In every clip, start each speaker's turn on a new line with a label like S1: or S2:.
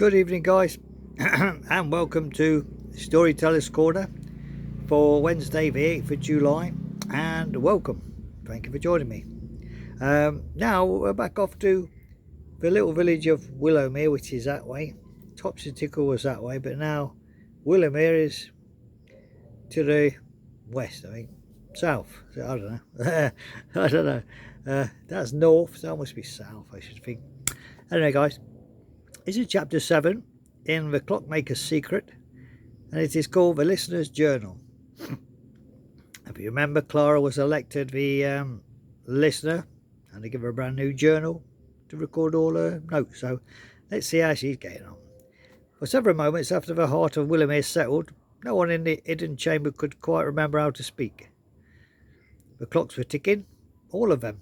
S1: Good evening, guys, and welcome to Storyteller's Corner for Wednesday, the 8th of July. And welcome. Thank you for joining me. Now we're back off to the little village of Willowmere, which is that way. Topsy Tickle was that way, but now Willowmere is to the west, I think. South. I don't know. I don't know. That's north, so that must be south, I should think. Anyway, guys, this is chapter 7 in The Clockmaker's Secret, and it is called The Listener's Journal. If you remember, Clara was elected the listener, and they give her a brand new journal to record all her notes. So let's see how she's getting on. For several moments after the heart of Willowmere settled, no one in the hidden chamber could quite remember how to speak. The clocks were ticking, all of them,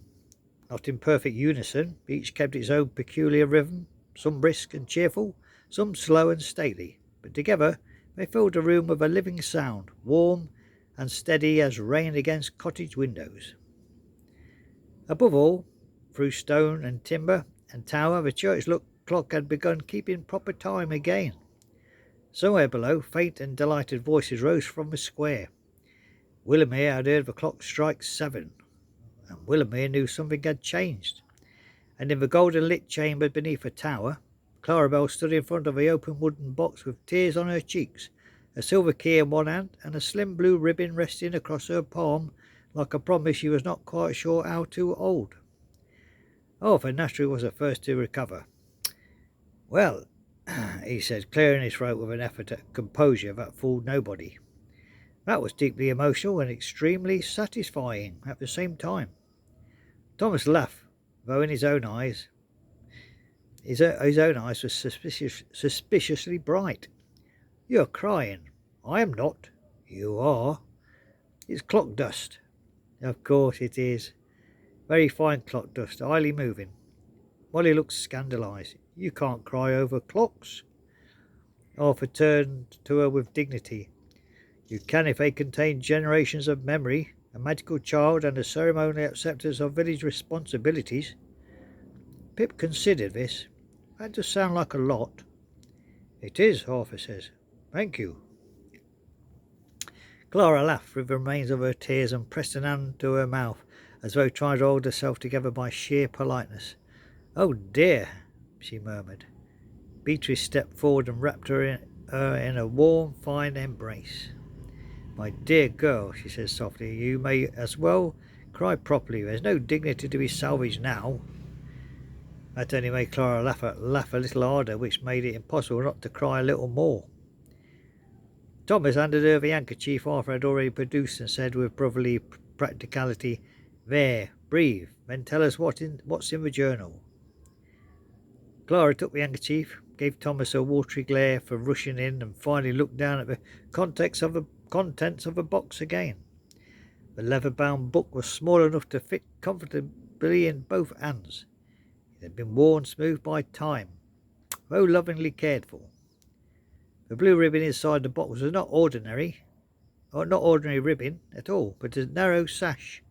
S1: not in perfect unison. Each kept its own peculiar rhythm, some brisk and cheerful, some slow and stately, but together they filled the room with a living sound, warm and steady as rain against cottage windows. Above all, through stone and timber and tower, the church clock had begun keeping proper time again. Somewhere below, faint and delighted voices rose from the square. Willowmere had heard the clock strike 7, and Willowmere knew something had changed. And in the golden lit chamber beneath the tower, Clarabel stood in front of the open wooden box with tears on her cheeks, a silver key in one hand and a slim blue ribbon resting across her palm like a promise she was not quite sure how to hold. Arthur naturally was the first to recover. "Well," he said, clearing his throat with an effort at composure that fooled nobody. "That was deeply emotional and extremely satisfying at the same time." Thomas laughed, though in his own eyes were suspiciously bright. "You're crying." "I am not." "You are." "It's clock dust." "Of course it is. Very fine clock dust, highly moving." Molly looked scandalised. "You can't cry over clocks." Arthur turned to her with dignity. "You can if they contain generations of memory, a magical child, and a ceremonial acceptance of village responsibilities." Pip considered this. "That does sound like a lot." "It is," Arthur says. "Thank you." Clara laughed through the remains of her tears and pressed an hand to her mouth, as though trying to hold herself together by sheer politeness. "Oh dear," she murmured. Beatrice stepped forward and wrapped her in a warm, fine embrace. "My dear girl," she said softly, "you may as well cry properly. There's no dignity to be salvaged now." That only made Clara laugh a little harder, which made it impossible not to cry a little more. Thomas handed her the handkerchief Arthur had already produced and said with brotherly practicality, "There, breathe, then tell us what's in the journal." Clara took the handkerchief, gave Thomas a watery glare for rushing in, and finally looked down at the contents of the box again. The leather-bound book was small enough to fit comfortably in both hands. It had been worn smooth by time, though lovingly cared for. The blue ribbon inside the box was not ordinary ribbon at all, but a narrow sash,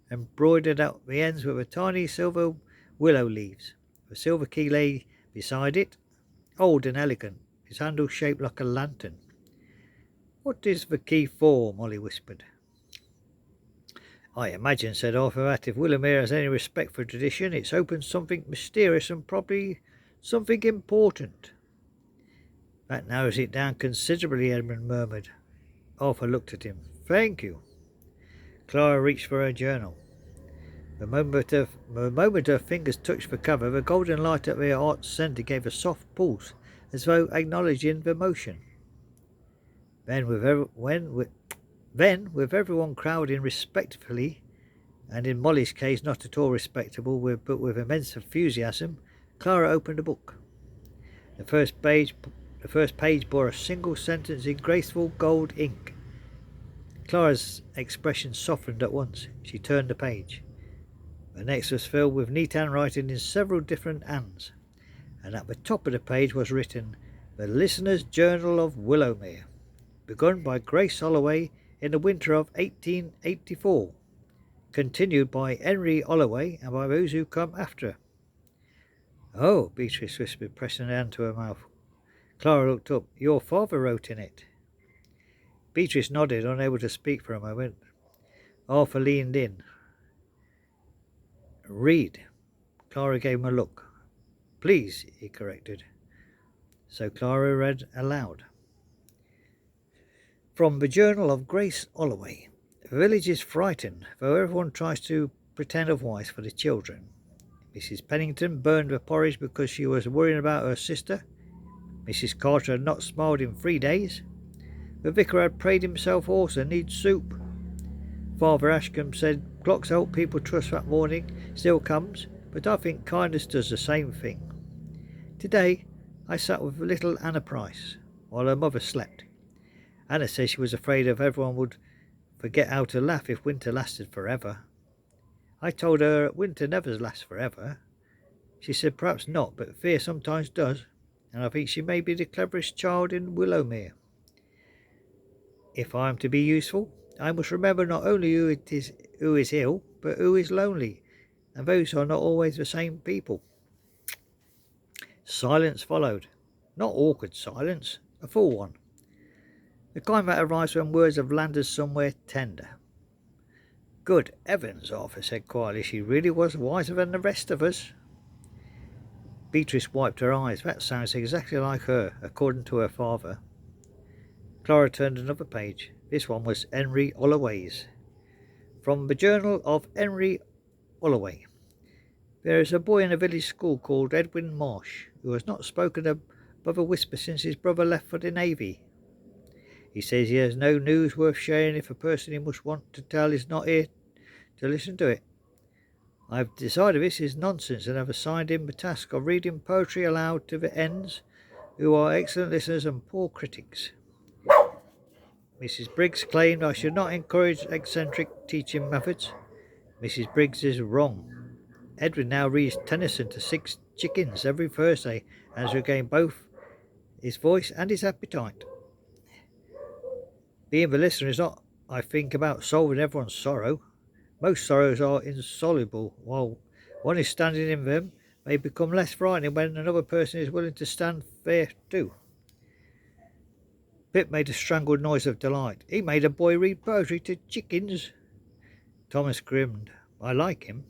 S1: embroidered at the ends with a tiny silver willow leaves. The silver key lay beside it, old and elegant, its handle shaped like a lantern. "What is the key for?" Molly whispered. "I imagine," said Arthur, "that if Willowmere has any respect for tradition, it's opened something mysterious and probably something important." "That narrows it down considerably," Edmund murmured. Arthur looked at him. "Thank you." Clara reached for her journal. The moment her fingers touched the cover, the golden light at their heart's centre gave a soft pulse, as though acknowledging the motion. Then, with everyone crowding respectfully, and in Molly's case not at all respectable, but with immense enthusiasm, Clara opened a book. The first page bore a single sentence in graceful gold ink. Clara's expression softened at once. She turned the page. The next was filled with neat handwriting in several different hands, and at the top of the page was written, "The Listener's Journal of Willowmere, begun by Grace Holloway in the winter of 1884, continued by Henry Holloway and by those who come after." "Oh," Beatrice whispered, pressing her hand to her mouth. Clara looked up. Your father wrote in it. Beatrice nodded, unable to speak for a moment. Arthur leaned in. Read. Clara gave him a look. Please, he corrected. So Clara read aloud. From the Journal of Grace Holloway. The village is frightened, though everyone tries to pretend otherwise for the children. Mrs. Pennington burned the porridge because she was worrying about her sister. Mrs. Carter had not smiled in 3 days. The vicar had prayed himself hoarse and needs soup. Father Ashcombe said clocks help people trust that morning still comes, but I think kindness does the same thing. Today I sat with little Anna Price while her mother slept. Anna said she was afraid of everyone would forget how to laugh if winter lasted forever. I told her winter never lasts forever. She said perhaps not, but fear sometimes does, and I think she may be the cleverest child in Willowmere. If I am to be useful, I must remember not only who is ill, but who is lonely, and those are not always the same people. Silence followed. Not awkward silence, a full one. The kind that arrives when words have landed somewhere tender. Good heavens, Arthur said quietly, she really was wiser than the rest of us. Beatrice wiped her eyes. That sounds exactly like her, according to her father. Clara turned another page. This one was Henry Holloway's. From the Journal of Henry Holloway. There is a boy in a village school called Edwin Marsh, who has not spoken above a whisper since his brother left for the Navy. He says he has no news worth sharing if a person he must want to tell is not here to listen to it. I have decided this is nonsense and have assigned him the task of reading poetry aloud to the Ns, who are excellent listeners and poor critics. Mrs. Briggs claimed I should not encourage eccentric teaching methods. Mrs. Briggs is wrong. Edwin now reads Tennyson to 6 chickens every Thursday and has regained both his voice and his appetite. Being the listener is not, I think, about solving everyone's sorrow. Most sorrows are insoluble, while one is standing in them may become less frightening when another person is willing to stand there too. Pip made a strangled noise of delight. He made a boy read poetry to chickens. Thomas grinned. I like him.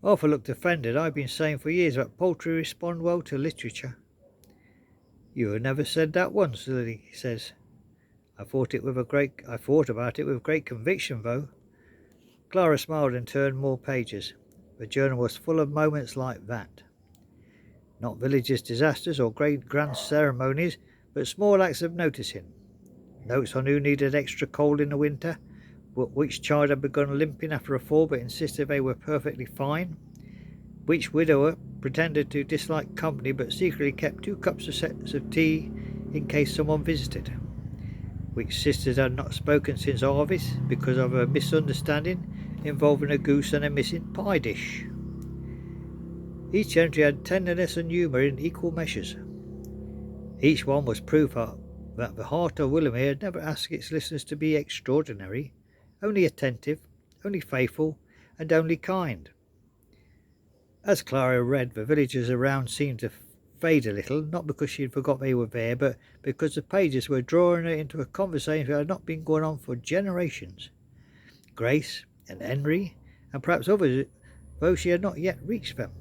S1: Arthur looked offended. I've been saying for years that poetry respond well to literature. You have never said that once, Lily says. I thought about it with great conviction, though. Clara smiled and turned more pages. The journal was full of moments like that. Not villages' disasters or great grand ceremonies, but small acts of noticing. Notes on who needed extra coal in the winter, which child had begun limping after a fall but insisted they were perfectly fine, which widower pretended to dislike company but secretly kept 2 cups of sets of tea in case someone visited, which sisters had not spoken since harvest because of a misunderstanding involving a goose and a missing pie dish. Each entry had tenderness and humour in equal measures. Each one was proof that the heart of Willowmere had never asked its listeners to be extraordinary, only attentive, only faithful, and only kind. As Clara read, the villagers around seemed to fade a little, not because she had forgot they were there, but because the pages were drawing her into a conversation that had not been going on for generations. Grace and Henry, and perhaps others, though she had not yet reached them.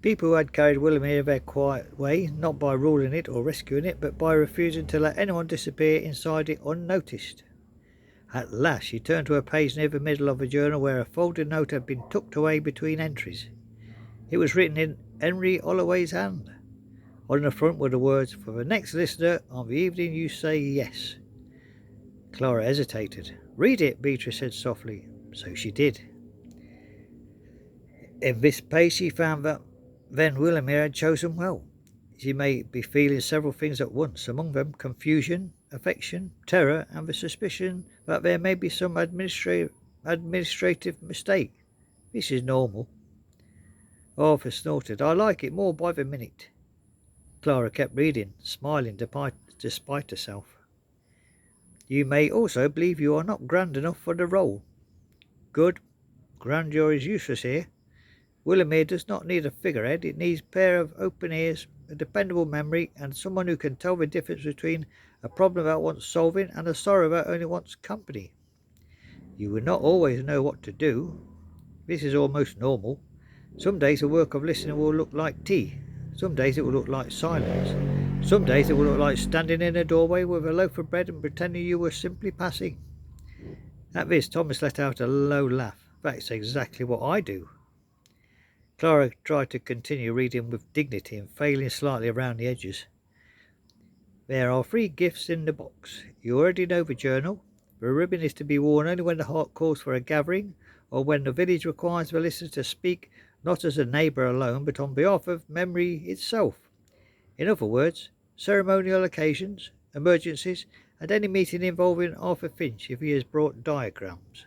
S1: People who had carried Willowmere their quiet way, not by ruling it or rescuing it, but by refusing to let anyone disappear inside it unnoticed. At last she turned to a page near the middle of the journal where a folded note had been tucked away between entries. It was written in Henry Holloway's hand. On the front were the words, "For the next listener, on the evening you say yes." Clara hesitated. "Read it," Beatrice said softly. So she did. In this page she found that then Willowmere had chosen well. She may be feeling several things at once, among them confusion, affection, terror, and the suspicion that there may be some administrative mistake. This is normal. Arthur snorted. I like it more by the minute. Clara kept reading, smiling despite herself. You may also believe you are not grand enough for the role. Good. Grandeur is useless here. Willamere does not need a figurehead. It needs a pair of open ears, a dependable memory, and someone who can tell the difference between a problem about wants solving and a sorrow about only wants company. You will not always know what to do. This is almost normal. Some days the work of listening will look like tea. Some days it will look like silence. Some days it will look like standing in a doorway with a loaf of bread and pretending you were simply passing. At this, Thomas let out a low laugh. That's exactly what I do. Clara tried to continue reading with dignity and failing slightly around the edges. There are 3 gifts in the box. You already know the journal. The ribbon is to be worn only when the heart calls for a gathering, or when the village requires the listener to speak not as a neighbour alone, but on behalf of memory itself. In other words, ceremonial occasions, emergencies, and any meeting involving Arthur Finch if he has brought diagrams.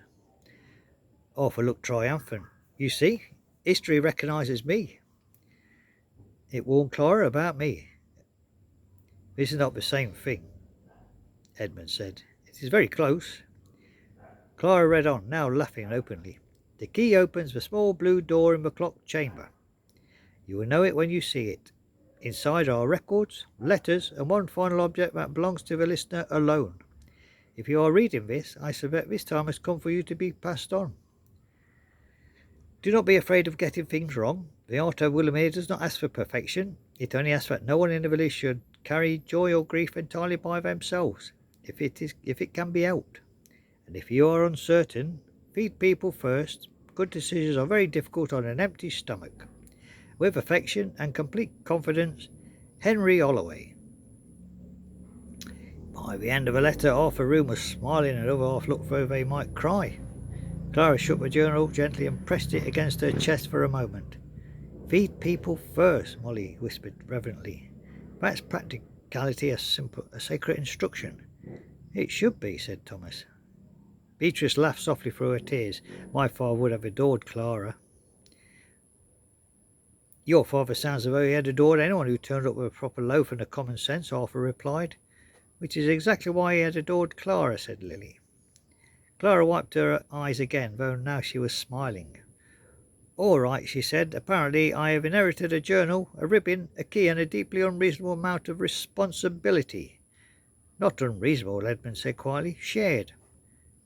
S1: Arthur looked triumphant. You see, history recognises me. It warned Clara about me. This is not the same thing, Edmund said. It is very close. Clara read on, now laughing openly. The key opens the small blue door in the clock chamber. You will know it when you see it. Inside are records, letters, and one final object that belongs to the listener alone. If you are reading this, I suspect this time has come for you to be passed on. Do not be afraid of getting things wrong. The art of Willamere does not ask for perfection. It only asks that no one in the village should carry joy or grief entirely by themselves, if it can be helped. And if you are uncertain, feed people first. Good decisions are very difficult on an empty stomach. With affection and complete confidence, Henry Holloway. By the end of the letter, half the room was smiling and the other half looked though they might cry. Clara shook the journal gently and pressed it against her chest for a moment. Feed people first, Molly whispered reverently. That's practicality, a sacred instruction. It should be, said Thomas. Beatrice laughed softly through her tears. My father would have adored Clara. Your father sounds as though he had adored anyone who turned up with a proper loaf and a common sense, Arthur replied. Which is exactly why he had adored Clara, said Lily. Clara wiped her eyes again, though now she was smiling. All right, she said. Apparently I have inherited a journal, a ribbon, a key, and a deeply unreasonable amount of responsibility. Not unreasonable, Edmund said quietly. Shared.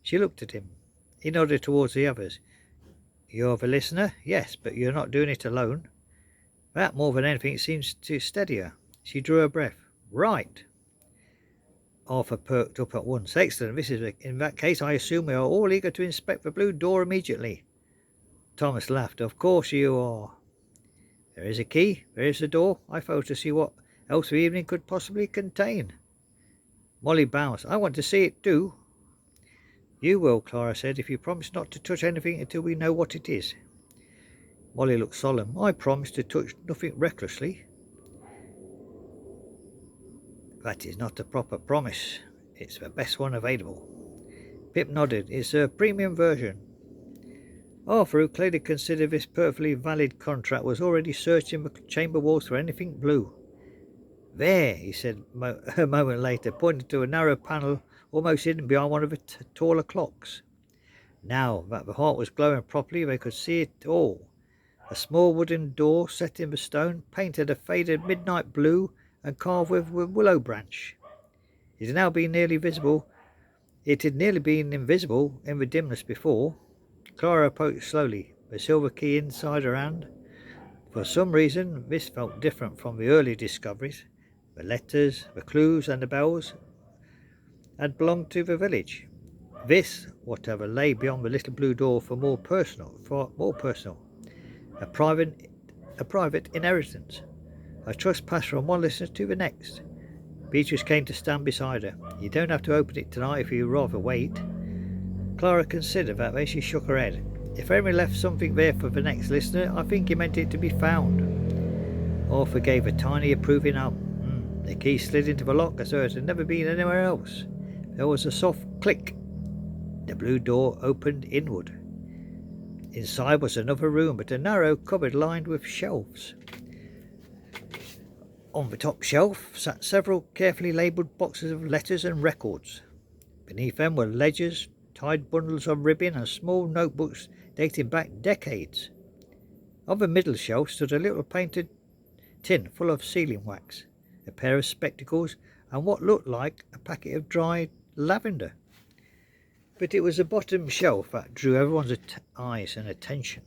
S1: She looked at him. He nodded towards the others. You're the listener? Yes, but you're not doing it alone. That, more than anything, seems to steady her. She drew a breath. Right. Arthur perked up at once. Excellent. In that case, I assume we are all eager to inspect the blue door immediately. Thomas laughed. Of course you are. There is a key. There is the door. I fail to see what else the evening could possibly contain. Molly bounced. I want to see it too. You will, Clara said, if you promise not to touch anything until we know what it is. Molly looked solemn. I promise to touch nothing recklessly. That is not a proper promise. It's the best one available. Pip nodded. It's a premium version. Arthur, who clearly considered this perfectly valid contract, was already searching the chamber walls for anything blue. There, he said a moment later, pointing to a narrow panel almost hidden behind one of the taller clocks. Now that the heart was glowing properly, they could see it all. A small wooden door set in the stone, painted a faded midnight blue and carved with a willow branch. It had now been nearly visible. It had nearly been invisible in the dimness before. Clara approached slowly, the silver key inside her hand. For some reason, this felt different from the earlier discoveries. The letters, the clues, and the bells had belonged to the village. This, whatever, lay beyond the little blue door for more personal, a private inheritance. A trust passed from one listener to the next. Beatrice came to stand beside her. You don't have to open it tonight if you'd rather wait. Clara considered that, then she shook her head. If Henry left something there for the next listener, I think he meant it to be found. Arthur gave a tiny approving hum. The key slid into the lock as though it had never been anywhere else. There was a soft click. The blue door opened inward. Inside was another room, but a narrow cupboard lined with shelves. On the top shelf sat several carefully labelled boxes of letters and records. Beneath them were ledgers, tied bundles of ribbon, and small notebooks dating back decades. On the middle shelf stood a little painted tin full of sealing wax, a pair of spectacles, and what looked like a packet of dried lavender. But it was the bottom shelf that drew everyone's eyes and attention.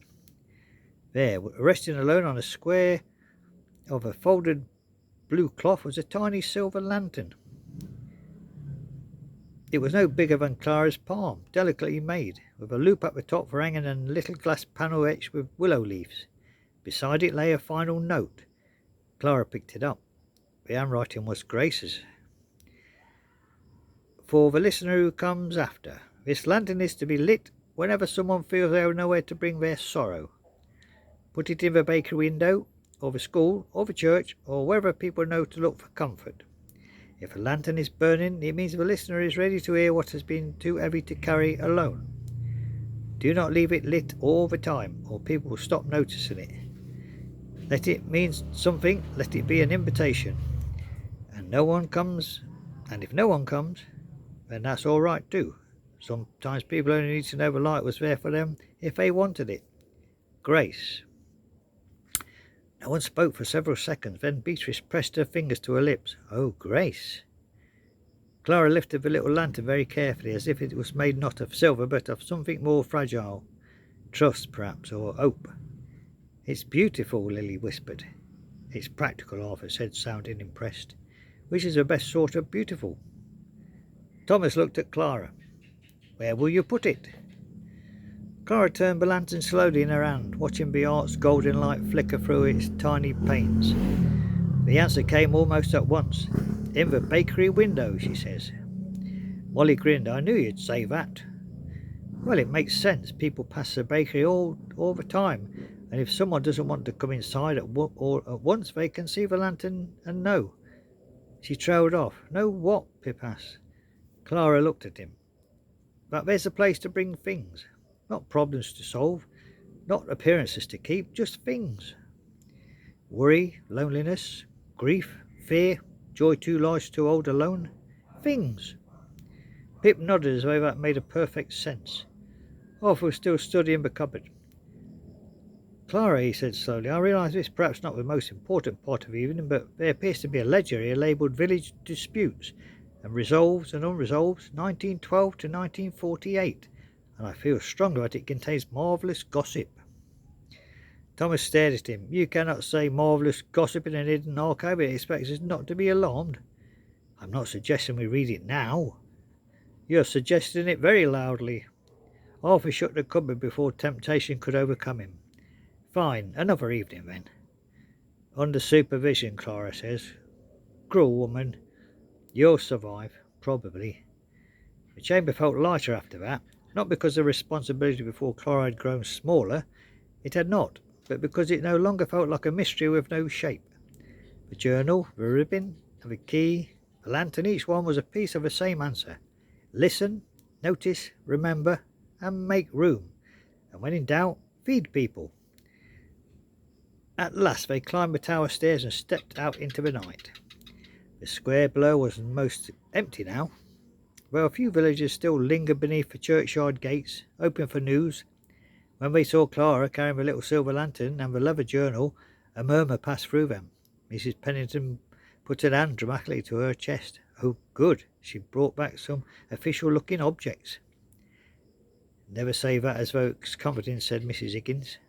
S1: There, resting alone on a square of a folded blue cloth, was a tiny silver lantern. It was no bigger than Clara's palm, delicately made, with a loop at the top for hanging and a little glass panel etched with willow leaves. Beside it lay a final note. Clara picked it up. The handwriting was Grace's. For the listener who comes after, this lantern is to be lit whenever someone feels they have nowhere to bring their sorrow. Put it in the bakery window, or the school, or the church, or wherever people know to look for comfort. If a lantern is burning, it means the listener is ready to hear what has been too heavy to carry alone. Do not leave it lit all the time, or people will stop noticing it. Let it mean something, let it be an invitation. And if no one comes, then that's all right too. Sometimes people only need to know the light was there for them if they wanted it. Grace. No one spoke for several seconds. Then Beatrice pressed her fingers to her lips. Oh, Grace. Clara lifted the little lantern very carefully, as if it was made not of silver, but of something more fragile. Trust, perhaps, or hope. It's beautiful, Lily whispered. It's practical, Arthur said, sounding impressed. Which is the best sort of beautiful? Thomas looked at Clara. Where will you put it? Clara turned the lantern slowly in her hand, watching the art's golden light flicker through its tiny panes. The answer came almost at once. In the bakery window, she says. Molly grinned. I knew you'd say that. Well, it makes sense. People pass the bakery all the time, and if someone doesn't want to come inside at once, they can see the lantern and know. She trailed off. Know what? Pip asked. Clara looked at him. But there's a place to bring things. Not problems to solve, not appearances to keep, just things. Worry, loneliness, grief, fear, joy too large, too old, alone. Things. Pip nodded as though that made a perfect sense. Arthur was still studying the cupboard. Clara, he said slowly, I realise this is perhaps not the most important part of the evening, but there appears to be a ledger here labelled Village Disputes and Resolves and Unresolved, 1912 to 1948. And I feel strongly that it contains marvellous gossip. Thomas stared at him. You cannot say marvellous gossip in an hidden archive and expect us not to be alarmed. I'm not suggesting we read it now. You're suggesting it very loudly. Arthur shut the cupboard before temptation could overcome him. Fine, another evening then. Under supervision, Clara says. Cruel woman. You'll survive, probably. The chamber felt lighter after that. Not because the responsibility before Clara had grown smaller, it had not, but because it no longer felt like a mystery with no shape. The journal, the ribbon, the key, the lantern, each one was a piece of the same answer. Listen, notice, remember, and make room. And when in doubt, feed people. At last they climbed the tower stairs and stepped out into the night. The square below was most empty now. Where a few villagers still lingered beneath the churchyard gates, open for news. When they saw Clara carrying the little silver lantern and the leather journal, a murmur passed through them. Mrs. Pennington put her hand dramatically to her chest. Oh, good. She brought back some official-looking objects. Never say that as though it's comforting, said Mrs. Higgins.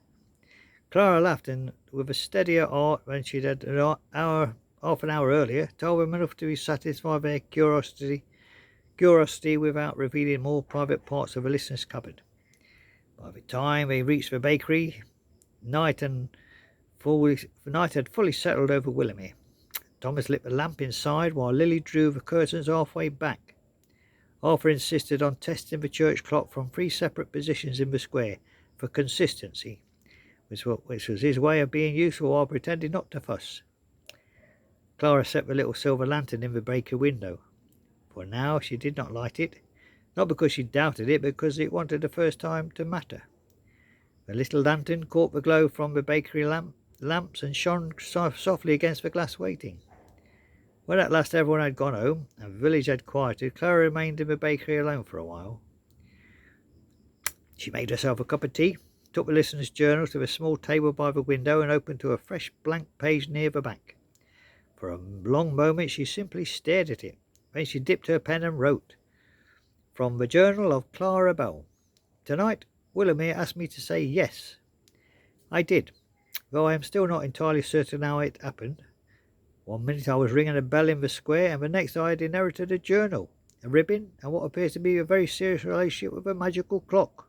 S1: Clara laughed, and with a steadier heart than she'd had half an hour earlier, told them enough to satisfy their curiosity without revealing more private parts of the listener's cupboard. By the time they reached the bakery, night had fully settled over Willoughby. Thomas lit the lamp inside while Lily drew the curtains halfway back. Arthur insisted on testing the church clock from 3 separate positions in the square for consistency, which was his way of being useful while pretending not to fuss. Clara set the little silver lantern in the bakery window. For now she did not light it, not because she doubted it, but because it wanted the first time to matter. The little lantern caught the glow from the bakery lamps and shone softly against the glass waiting. When at last everyone had gone home and the village had quieted, Clara remained in the bakery alone for a while. She made herself a cup of tea, took the listener's journal to a small table by the window and opened to a fresh blank page near the back. For a long moment she simply stared at it. Then she dipped her pen and wrote, "From the journal of Clara Bell. Tonight, Willamere asked me to say yes. I did, though I am still not entirely certain how it happened. One minute I was ringing a bell in the square, and the next I had inherited a journal, a ribbon, and what appears to be a very serious relationship with a magical clock.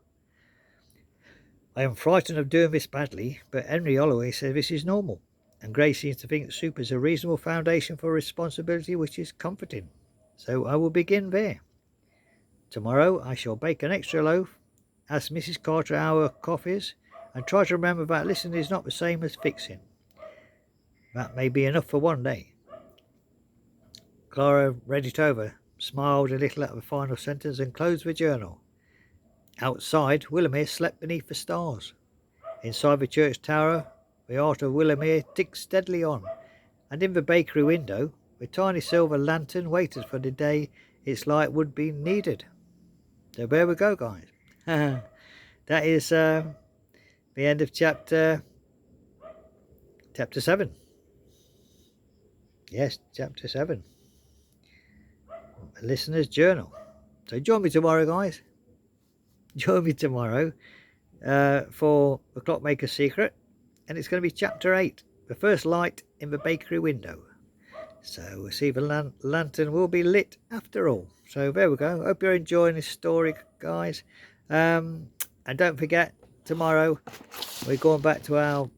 S1: I am frightened of doing this badly, but Henry Holloway says this is normal, and Gray seems to think soup is a reasonable foundation for responsibility, which is comforting. So I will begin there. Tomorrow I shall bake an extra loaf, ask Mrs. Carter how her cough is, and try to remember that listening is not the same as fixing. That may be enough for one day." Clara read it over, smiled a little at the final sentence, and closed the journal. Outside, Willamere slept beneath the stars. Inside the church tower, the heart of Willamere ticked steadily on, and in the bakery window, the tiny silver lantern waited for the day its light would be needed. So there we go, guys. That is the end of chapter 7. Yes, chapter 7. A listener's journal. So join me tomorrow, guys. Join me tomorrow for The Clockmaker's Secret. And it's going to be chapter 8. The first light in the bakery window. So we'll see if the lantern will be lit after all. So there we go. Hope you're enjoying this story, guys. And don't forget, tomorrow we're going back to our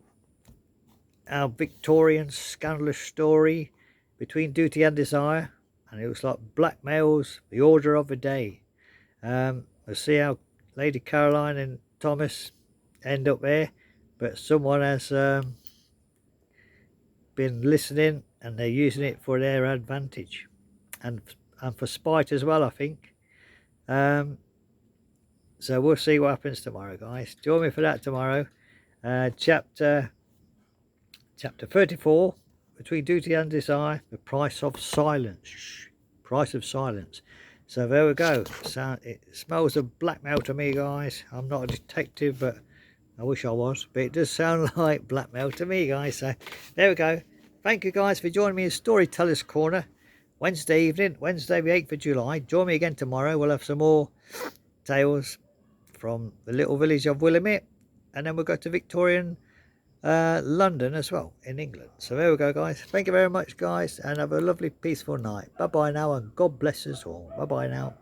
S1: Victorian scandalous story, Between Duty and Desire, and it looks like blackmail's the order of the day. We'll see how Lady Caroline and Thomas end up there, but someone has been listening and they're using it for their advantage and for spite as well, I think. So we'll see what happens tomorrow, guys. Join me for that tomorrow. Chapter 34, Between Duty and Desire, The Price of Silence. Price of Silence. So there we go. It smells of blackmail to me, guys. I'm not a detective, but I wish I was. But it does sound like blackmail to me, guys. So there we go. Thank you, guys, for joining me in Storyteller's Corner. Wednesday evening, Wednesday the 8th of July. Join me again tomorrow. We'll have some more tales from the little village of Willamere. And then we'll go to Victorian London as well, in England. So there we go, guys. Thank you very much, guys, and have a lovely peaceful night. Bye bye now, and God bless us all. Bye bye now.